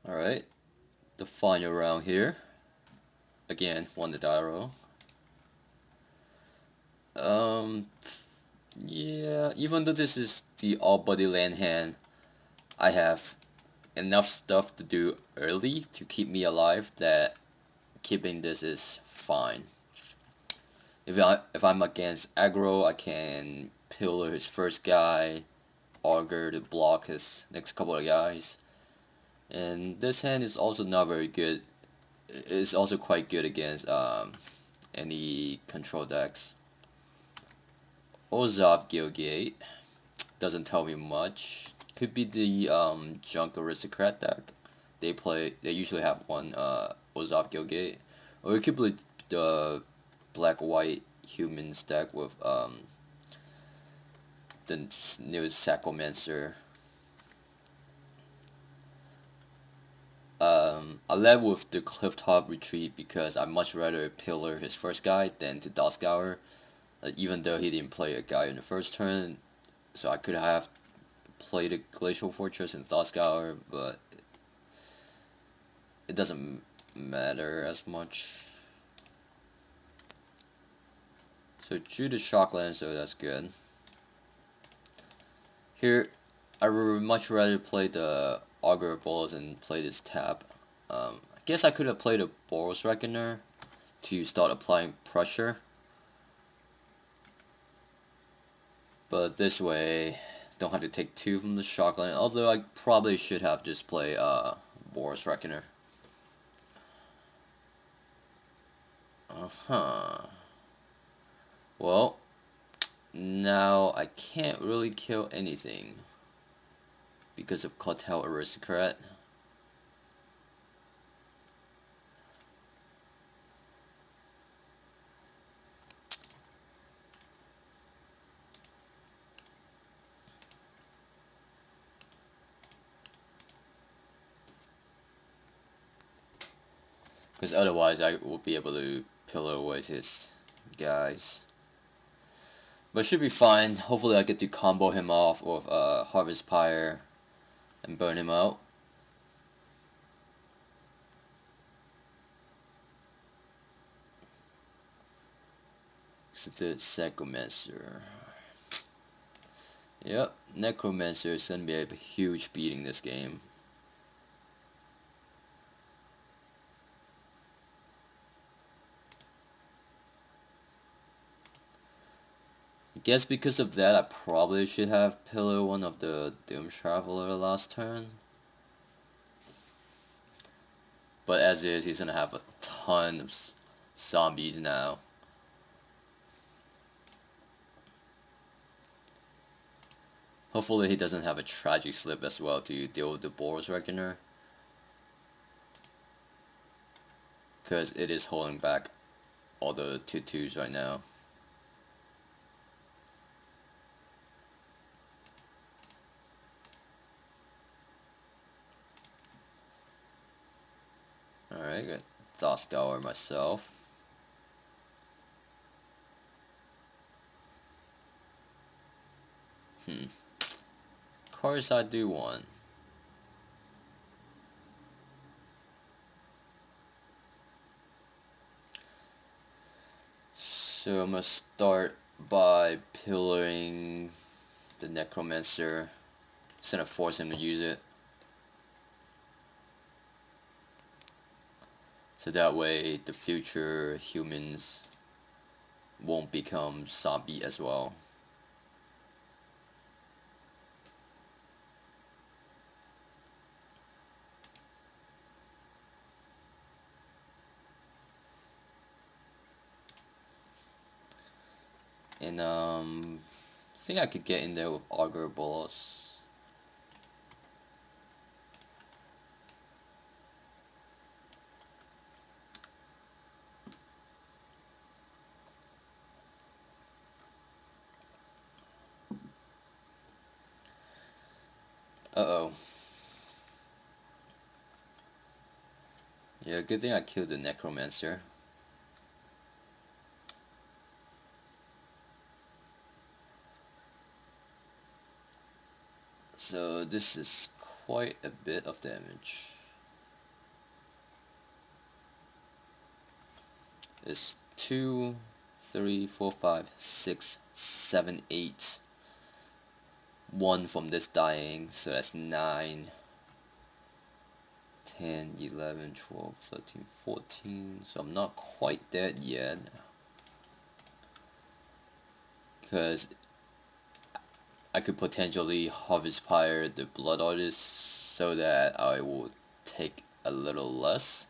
Alright, the final round here. Again, won the die roll. Um, yeah, even though this is the all body land hand, I have enough stuff to do early to keep me alive that keeping this is fine. If I'm against aggro, I can pillar his first guy, augur to block his next couple of guys. And this hand is also not very good. It's also quite good against any control decks. Ozov Gilgate doesn't tell me much. Could be the Junk Aristocrat deck. They usually have one Ozov Gilgate, or it could be the black white humans deck with the new Sacromancer. I led with the Clifftop Retreat because I'd much rather pillar his first guy than to Doscour, even though he didn't play a guy in the first turn, so I could have played a Glacial Fortress and Doscour, but it doesn't matter as much. So drew the Shockland, so that's good. Here, I would much rather play the Augur Balls and play this tap. I guess I could have played a Boros Reckoner to start applying pressure, but this way, don't have to take two from the Shockland, although I probably should have just played Boros Reckoner. Uh-huh. Well, now I can't really kill anything because of Cartel Aristocrat. Because otherwise I will be able to pillar away his guys. But should be fine. Hopefully I get to combo him off with Harvest Pyre and burn him out. So the Necromancer. Yep, Necromancer is gonna be a huge beating this game. I guess because of that, I probably should have pillar one of the Doom Traveler last turn. But as is, he's gonna have a ton of zombies now. Hopefully he doesn't have a tragic slip as well to deal with the Boros Reckoner, because it is holding back all the 2/2s right now. Alright, got Doskauer myself. Of course I do one. So I'm gonna start by pillaring the Necromancer instead of force him to use it. So that way the future humans won't become zombie as well. And I think I could get in there with Augur Bolas. Uh-oh. Yeah, good thing I killed the Necromancer. So this is quite a bit of damage. It's 2, 3, 4, 5, 6, 7, 8. 1 from this dying, so that's 9, 10, 11, 12, 13, 14. So I'm not quite dead yet. Because I could potentially Harvest Pyre the Blood Artist so that I will take a little less.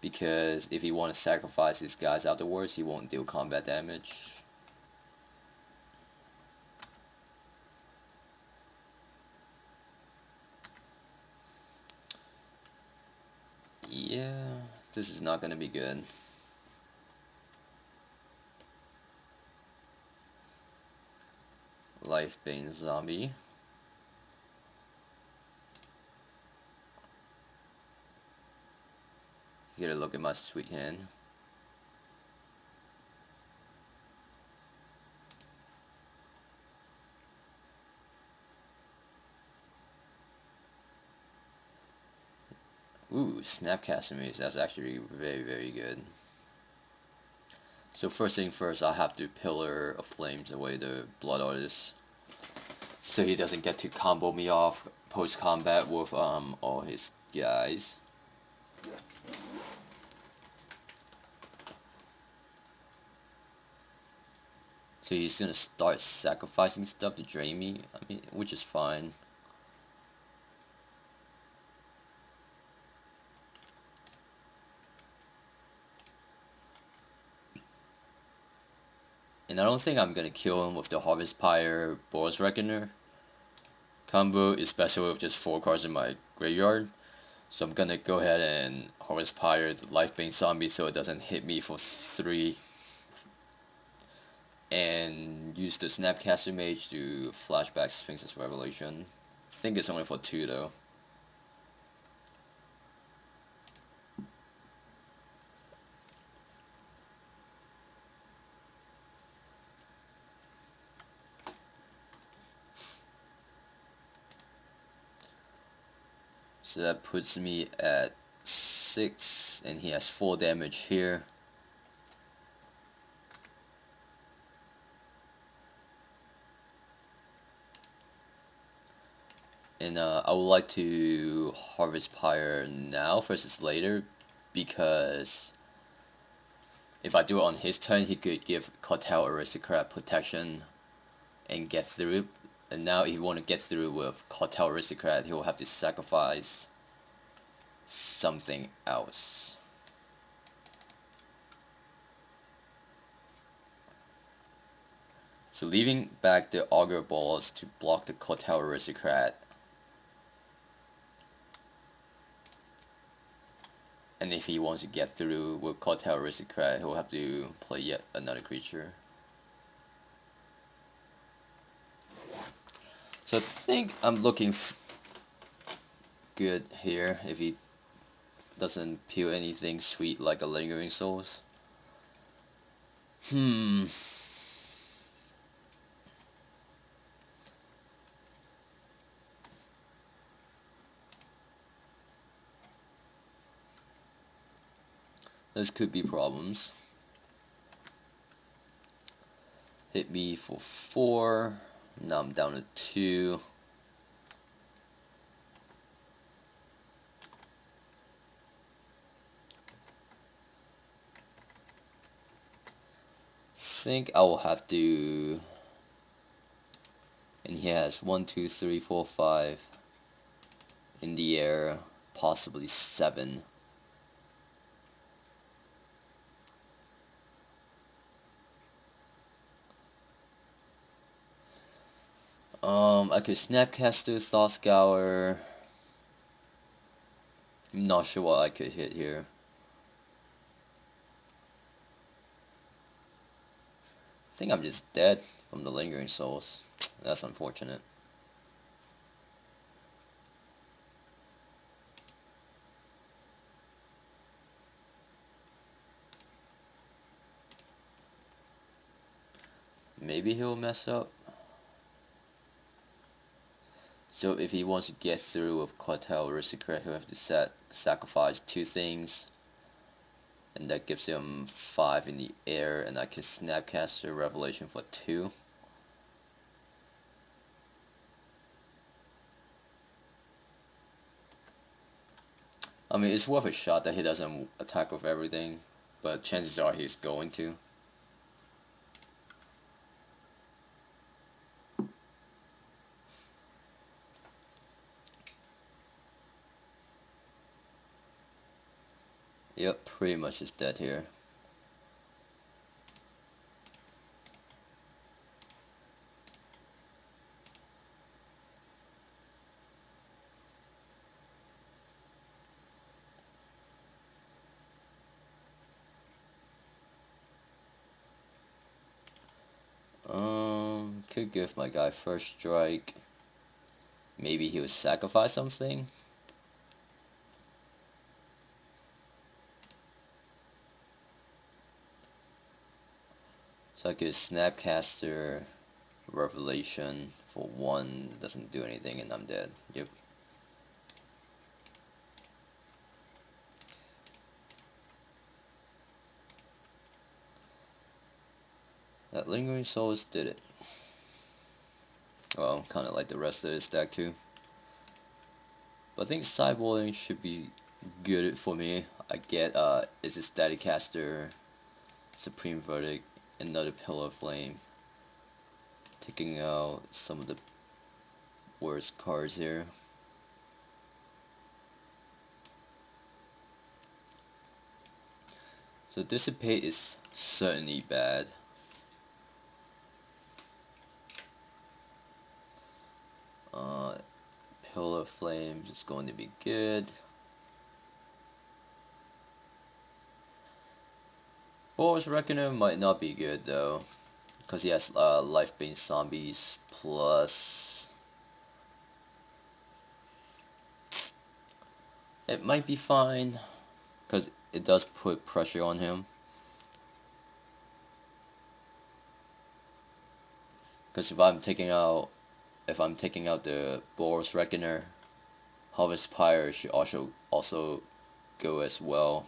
Because if he want to sacrifice his guys afterwards, he won't deal combat damage. Yeah, this is not gonna be good. Life-Bane Zombie. Get a look at my sweet hand. Ooh, Snapcaster Maze. That's actually very, very good. So first thing first, I have to Pillar of Flames away the Blood Artist, so he doesn't get to combo me off post combat with all his guys. So he's gonna start sacrificing stuff to drain me. I mean, which is fine. And I don't think I'm gonna kill him with the Harvest Pyre Boros Reckoner combo, especially with just 4 cards in my graveyard. So I'm gonna go ahead and Harvest Pyre the Life-Bane Zombie so it doesn't hit me for 3. And use the Snapcaster Mage to flashback Sphinx's Revelation. I think it's only for 2 though. So that puts me at 6, and he has 4 damage here. And I would like to Harvest Pyre now versus later, because if I do it on his turn, he could give Cartel Aristocrat protection and get through. And now if you want to get through with Cartel Aristocrat, he'll have to sacrifice something else. So leaving back the Augur Balls to block the Cartel Aristocrat. And if he wants to get through with Cartel Aristocrat, he'll have to play yet another creature. So I think I'm looking good here if he doesn't peel anything sweet like a Lingering Souls. This could be problems. Hit me for 4. Now I'm down to 2. Think I will have to. And he has 1, 2, 3, 4, 5 in the air, possibly 7. I could Snapcaster, Thought Scour. I'm not sure what I could hit here. I think I'm just dead from the Lingering Souls. That's unfortunate. Maybe he'll mess up. So if he wants to get through with Cartel Aristocrat, he'll have to sacrifice 2 things. and that gives him 5 in the air, and I can Snapcaster Revelation for 2. I mean, it's worth a shot that he doesn't attack with everything, but chances are he's going to. Yep, pretty much is dead here. Could give my guy first strike. Maybe he would sacrifice something. So I could Snapcaster Revelation for 1. It doesn't do anything, and I'm dead. Yep. That Lingering Souls did it. Well, kind of like the rest of this deck too. But I think sideboarding should be good for me. I get is a Staticaster, Supreme Verdict, another Pillar of Flame. Taking out some of the worst cards here. So Dissipate is certainly bad. Pillar of Flame is going to be good. Boros Reckoner might not be good though, because he has life-based zombies plus. It might be fine, because it does put pressure on him. Because if I'm taking out the Boros Reckoner, Harvest Pyre should also go as well.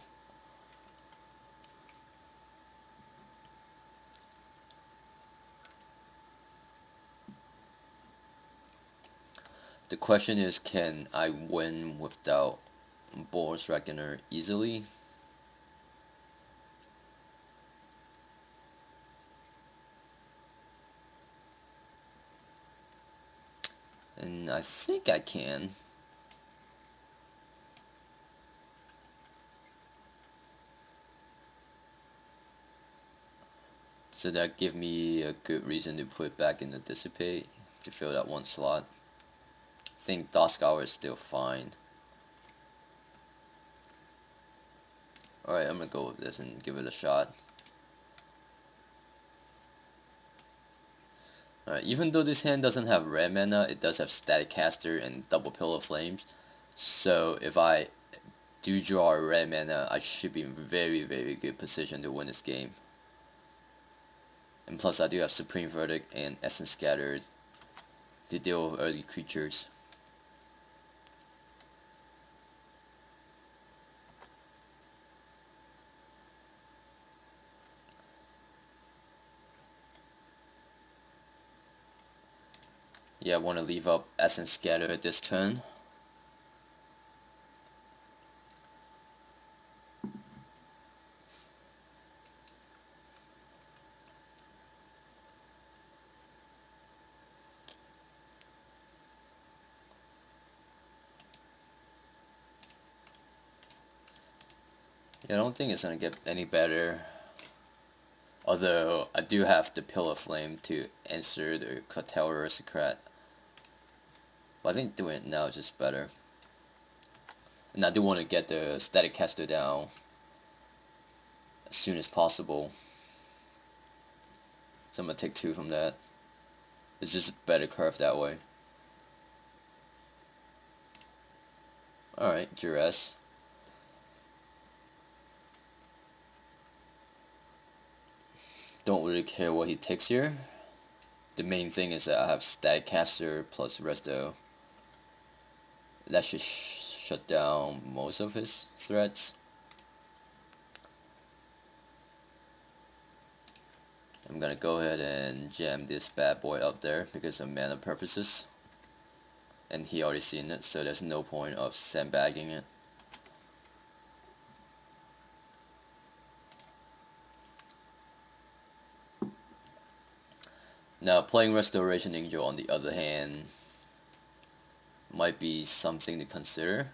The question is, can I win without Boros Reckoner easily? And I think I can. So that give me a good reason to put back in the Dissipate to fill that 1 slot. I think Duskour is still fine. Alright, I'm gonna go with this and give it a shot. Alright, even though this hand doesn't have red mana, it does have Staticaster and double Pillar of Flames. So if I do draw a red mana, I should be in very, very good position to win this game. And plus I do have Supreme Verdict and Essence Scattered to deal with early creatures. Yeah, I want to leave up Essence Scatter at this turn. Yeah, I don't think it's going to get any better. Although, I do have the Pillar Flame to answer the Cartel Aristocrat. But I think doing it now is just better. And I do want to get the Staticaster down as soon as possible. So I'm going to take 2 from that. It's just a better curve that way. Alright, Duress. Don't really care what he takes here. The main thing is that I have Staticaster plus Resto. That should shut down most of his threats. I'm gonna go ahead and jam this bad boy up there because of mana purposes. And he already seen it, so there's no point of sandbagging it. Now, playing Restoration Angel on the other hand might be something to consider.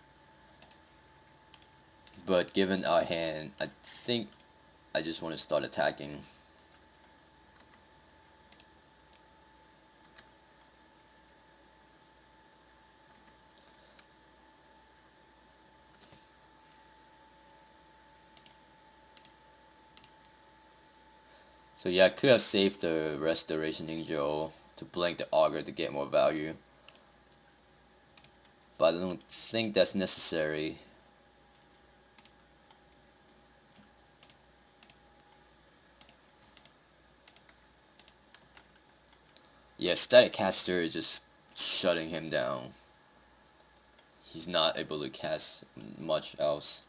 But given our hand, I think I just want to start attacking. So yeah, I could have saved the Restoration Angel to blank the Augur to get more value. But I don't think that's necessary. Yeah, Static Caster is just shutting him down. He's not able to cast much else.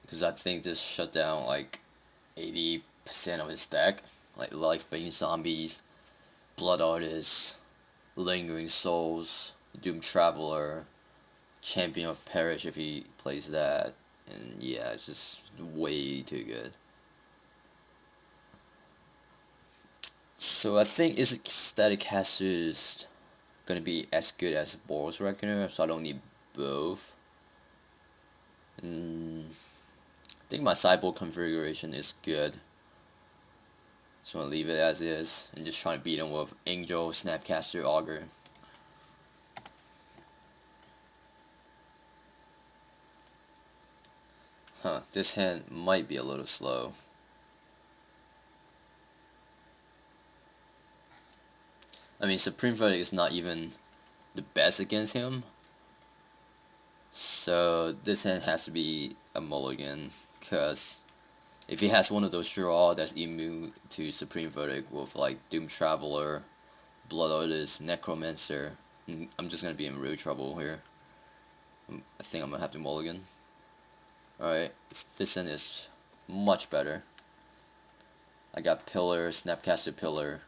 Because I think this shut down like 80% of his deck. Like Life-Bane Zombies, Blood Artists, Lingering Souls, Doom Traveler, Champion of Perish if he plays that. And yeah, it's just way too good. So I think is Static Caster is gonna be as good as Boros Reckoner, so I don't need both. I think my sideboard configuration is good. Just wanna leave it as is and just try to beat him with Angel, Snapcaster, Augur. Huh, this hand might be a little slow. I mean, Supreme Verdict is not even the best against him. So this hand has to be a mulligan, because if he has one of those draw that's immune to Supreme Verdict with like Doom Traveler, Blood Artist, Necromancer, I'm just gonna be in real trouble here. I think I'm gonna have to mulligan. Alright, this hand is much better. I got Pillar, Snapcaster Pillar.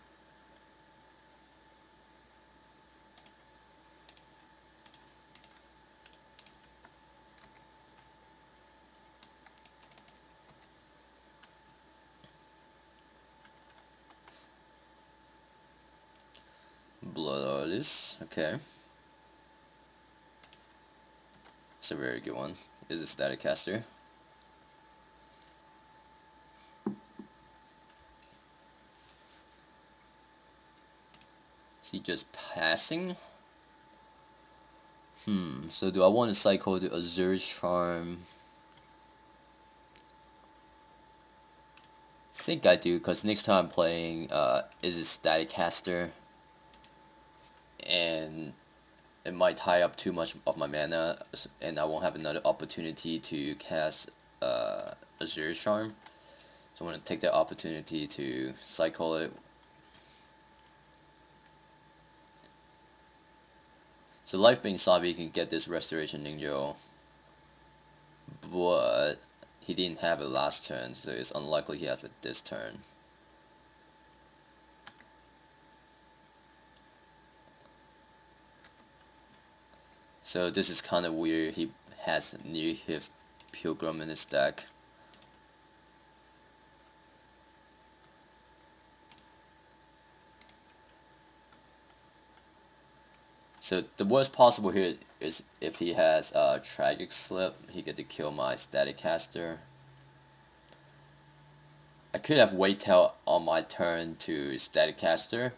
Blood Artist, okay. It's a very good one. Is a Static Caster. Is he just passing? So do I want to cycle the Azure Charm? I think I do, because next time I'm playing is a Static Caster. And it might tie up too much of my mana, and I won't have another opportunity to cast Azure Charm. So I'm going to take the opportunity to cycle it. So Life-Bane Sabi can get this Restoration Ninja, but he didn't have it last turn, so it's unlikely he has it this turn. So this is kind of weird. He has Near Hith Pilgrim in his deck. So the worst possible here is if he has a Tragic Slip, he get to kill my Static Caster. I could have Wait Tail on my turn to Static Caster.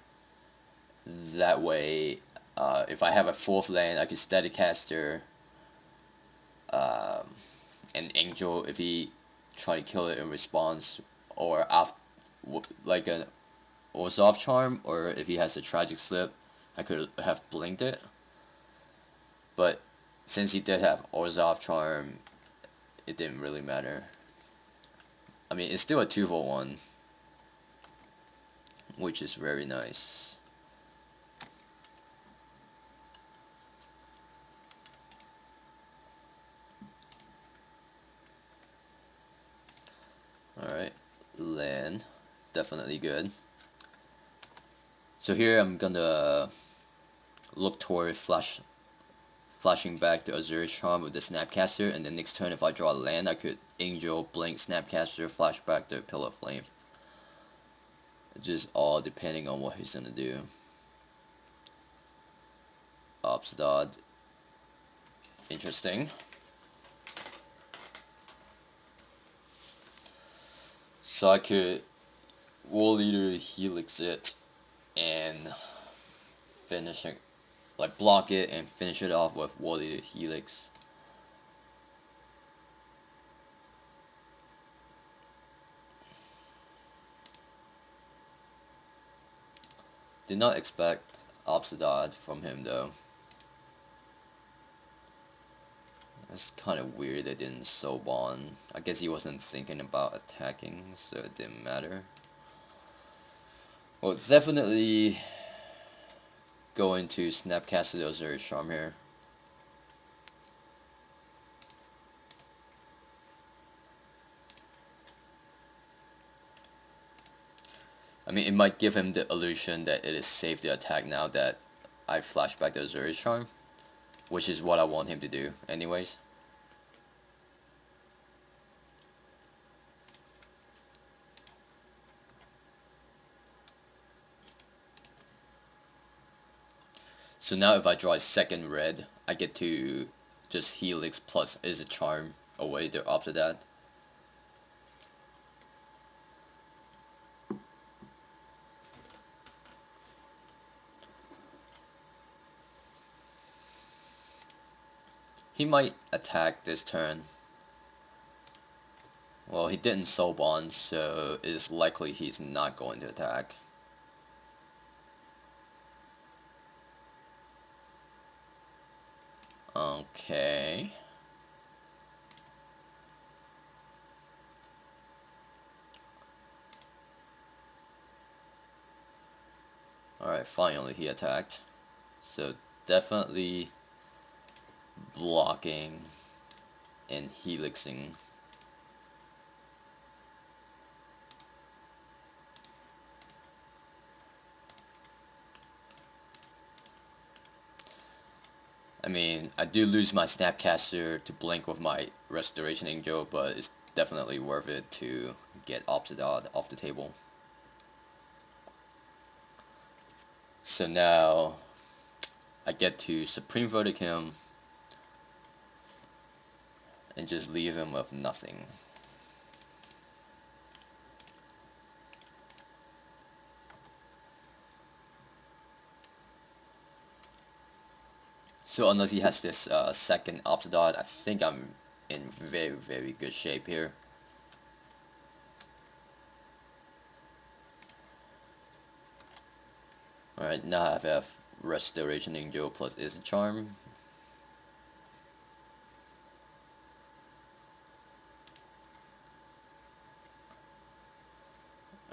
That way, if I have a fourth land, I could Static Caster an Angel if he try to kill it in response, or like an Orzhov Charm, or if he has a Tragic Slip, I could have blinked it. But since he did have Orzhov Charm, it didn't really matter. I mean, it's still a 2 for 1, which is very nice. Alright, land. Definitely good. So here I'm gonna look toward flashing back the Azure Charm with the Snapcaster, and the next turn if I draw a land, I could Angel, Blink, Snapcaster, flashback the Pillar Flame. Just all depending on what he's gonna do. Ops dot. Interesting. So I could Wall Eater Helix it and finish it, like block it and finish it off with Wall Eater Helix. Did not expect Obsidad from him though. It's kind of weird they didn't Soul Bond. I guess he wasn't thinking about attacking, so it didn't matter. Well, definitely going to Snapcaster Azure Charm here. I mean, it might give him the illusion that it is safe to attack now that I flashback the Azure Charm, which is what I want him to do anyways. So now if I draw a second red, I get to just Helix plus is a charm away the after that. He might attack this turn. Well, he didn't Soul Bond, so it is likely he's not going to attack. Okay. Alright, finally he attacked. So definitely blocking and helixing. I mean, I do lose my Snapcaster to blink with my Restoration Angel, but it's definitely worth it to get Obsidad off the table. So now I get to Supreme Verdict him and just leave him with nothing. So unless he has this second Obsidad, I think I'm in very, very good shape here. Alright, now I have Restoration Angel plus is a charm.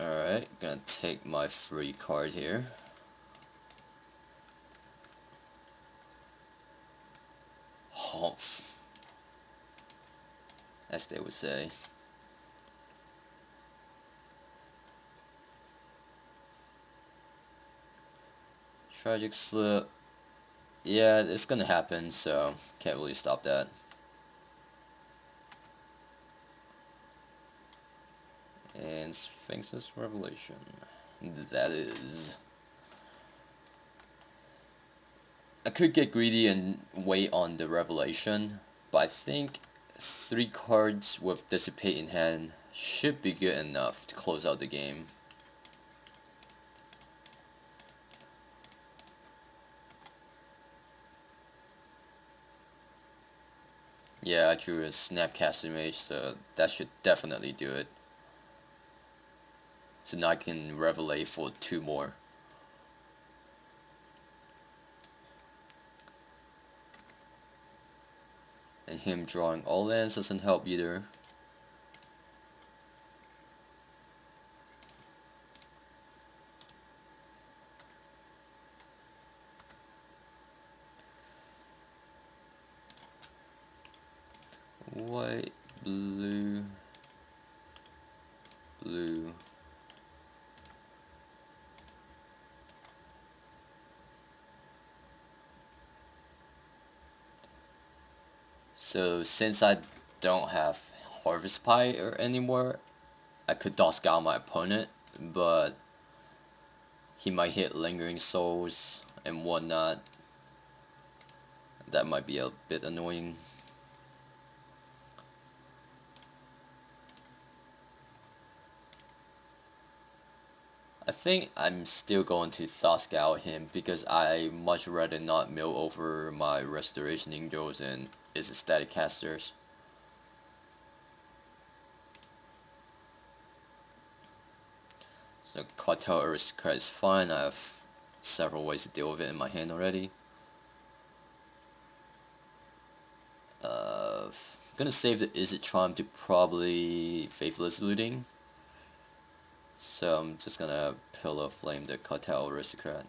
Alright, gonna take my free card here. Humph, as they would say. Tragic Slip. Yeah, it's gonna happen, so can't really stop that. And Sphinx's Revelation. That is. I could get greedy and wait on the Revelation, but I think 3 cards with Dissipate in hand should be good enough to close out the game. Yeah, I drew a Snapcaster Mage, so that should definitely do it. So now I can Revelate for 2 more. And him drawing all lands doesn't help either. White, blue. So since I don't have Harvest Pie anymore, I could dot scout my opponent, but he might hit Lingering Souls and whatnot. That might be a bit annoying. I think I'm still going to Thought Scout him because I much rather not mill over my Restoration Angels and his Static Casters. So Cartel Aristocrat is fine. I have several ways to deal with it in my hand already. Gonna save the Is It Charm to probably Faithless Looting. So I'm just gonna Pillar Flame the Cartel Aristocrat.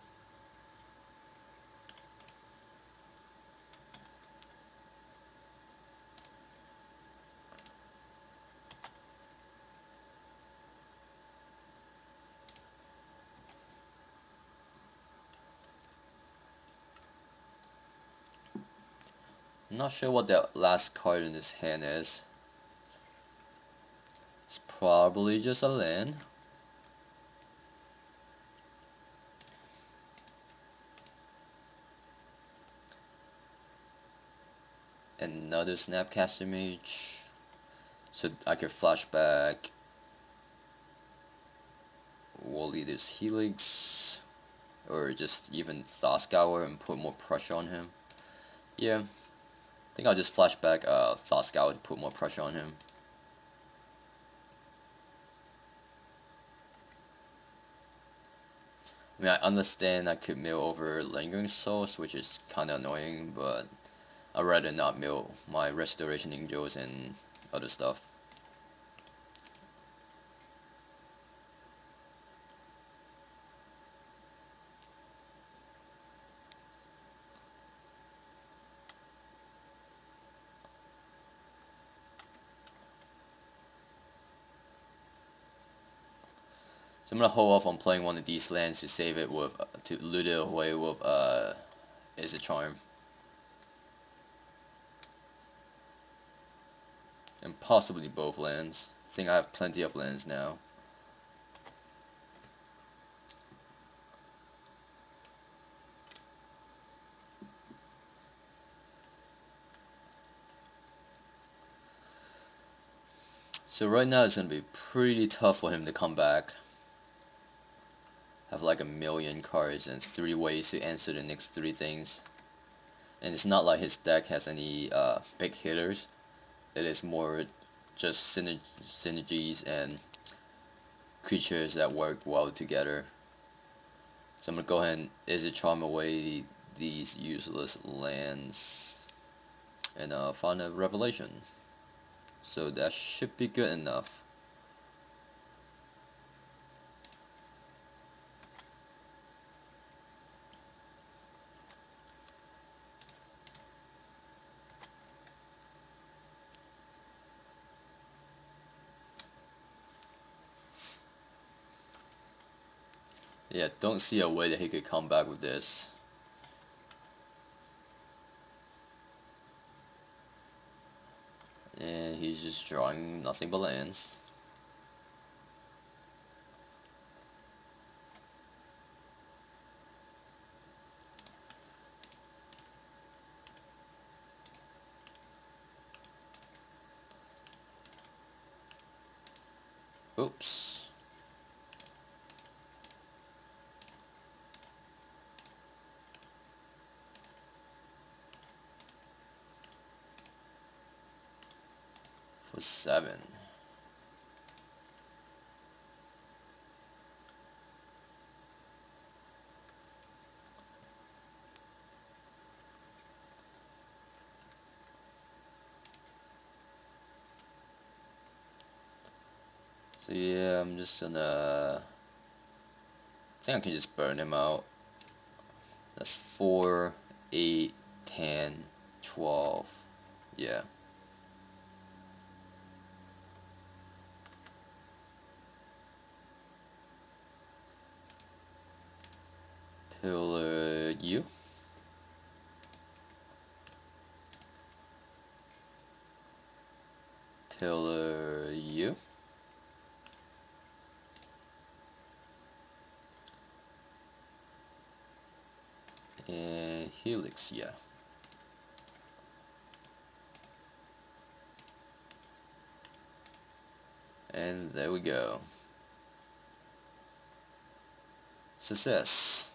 I'm not sure what that last card in his hand is. It's probably just a land. Another Snapcaster Mage. So I could flashback Wall Eater's Helix. Or just even Thought Scour and put more pressure on him. Yeah. I think I'll just flashback Thought Scour to put more pressure on him. I mean, I understand I could mill over Lingering Souls, which is kinda annoying, but I'd rather not mill my Restoration Angels and other stuff. So I'm gonna hold off on playing one of these lands to save it with, to loot it away with, Is It Charm. And possibly both lands. I think I have plenty of lands now. So right now it's gonna be pretty tough for him to come back. Have like a million cards and 3 ways to answer the next 3 things. And it's not like his deck has any big hitters. It is more just synergies and creatures that work well together. So I'm gonna go ahead and Is It Charm away these useless lands and find a Revelation. So that should be good enough. Yeah, don't see a way that he could come back with this. And he's just drawing nothing but lands. Oops. For 7. So yeah, I'm just gonna... I think I can just burn him out. That's 4, 8, 10, 12. Yeah. Pillar you. Pillar U. And helix, yeah. And there we go. Success.